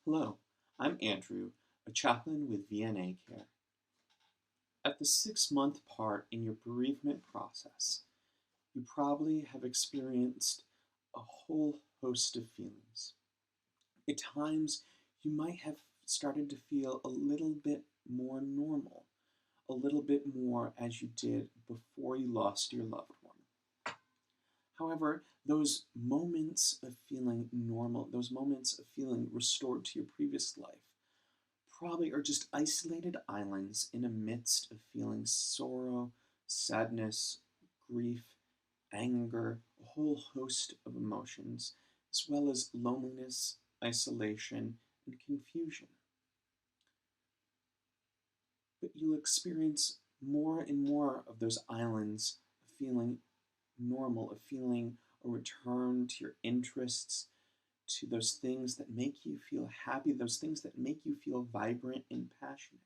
Hello, I'm Andrew, a chaplain with VNA Care. At the 6-month part in your bereavement process, you probably have experienced a whole host of feelings. At times, you might have started to feel a little bit more normal, a little bit more as you did before you lost your loved one. However, those moments of feeling normal, those moments of feeling restored to your previous life, probably are just isolated islands in the midst of feeling sorrow, sadness, grief, anger, a whole host of emotions, as well as loneliness, isolation, and confusion. But you'll experience more and more of those islands of feeling normal, of feeling a return to your interests, to those things that make you feel happy, those things that make you feel vibrant and passionate.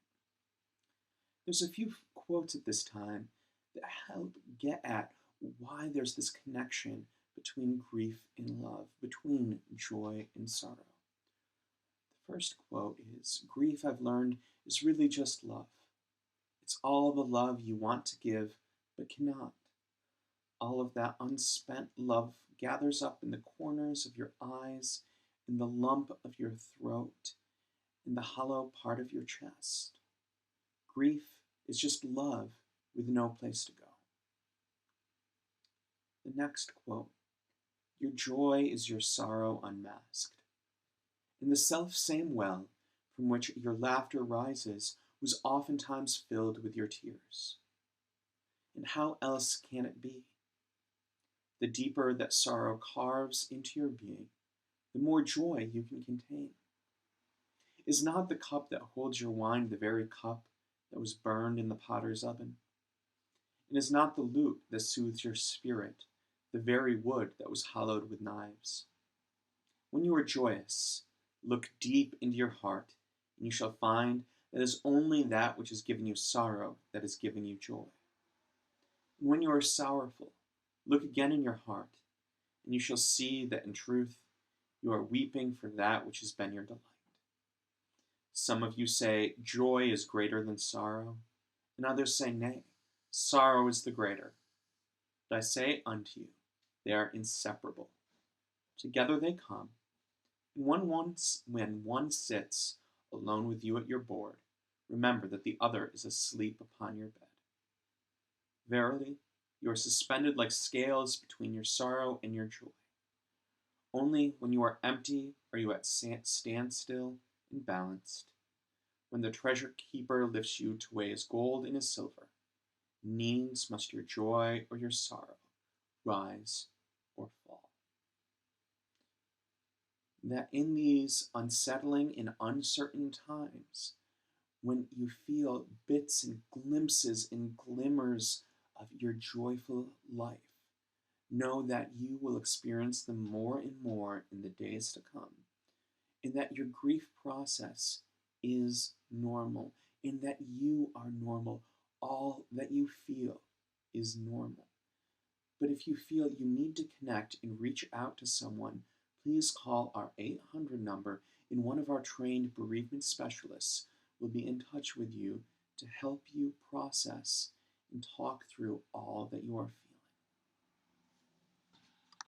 There's a few quotes at this time that help get at why there's this connection between grief and love, between joy and sorrow. The first quote is, "Grief, I've learned, is really just love. It's all the love you want to give but cannot. All of that unspent love gathers up in the corners of your eyes, in the lump of your throat, in the hollow part of your chest. Grief is just love with no place to go." The next quote, "Your joy is your sorrow unmasked. In the self-same well from which your laughter rises was oftentimes filled with your tears. And how else can it be? The deeper that sorrow carves into your being, the more joy you can contain. Is not the cup that holds your wine the very cup that was burned in the potter's oven? And is not the lute that soothes your spirit the very wood that was hollowed with knives? When you are joyous, look deep into your heart, and you shall find that it is only that which has given you sorrow that has given you joy. And when you are sorrowful, look again in your heart, and you shall see that in truth you are weeping for that which has been your delight. Some of you say, joy is greater than sorrow, and others say, nay, sorrow is the greater. But I say unto you, they are inseparable. Together they come, and when one sits alone with you at your board, remember that the other is asleep upon your bed. Verily, you are suspended like scales between your sorrow and your joy. Only when you are empty are you at standstill and balanced. When the treasure keeper lifts you to weigh his gold and his silver, needs must your joy or your sorrow rise or fall." That in these unsettling and uncertain times, when you feel bits and glimpses and glimmers of your joyful life, know that you will experience them more and more in the days to come, and that your grief process is normal, and that you are normal. All that you feel is normal. But if you feel you need to connect and reach out to someone, please call our 800 number, and one of our trained bereavement specialists will be in touch with you to help you process and talk through all that you are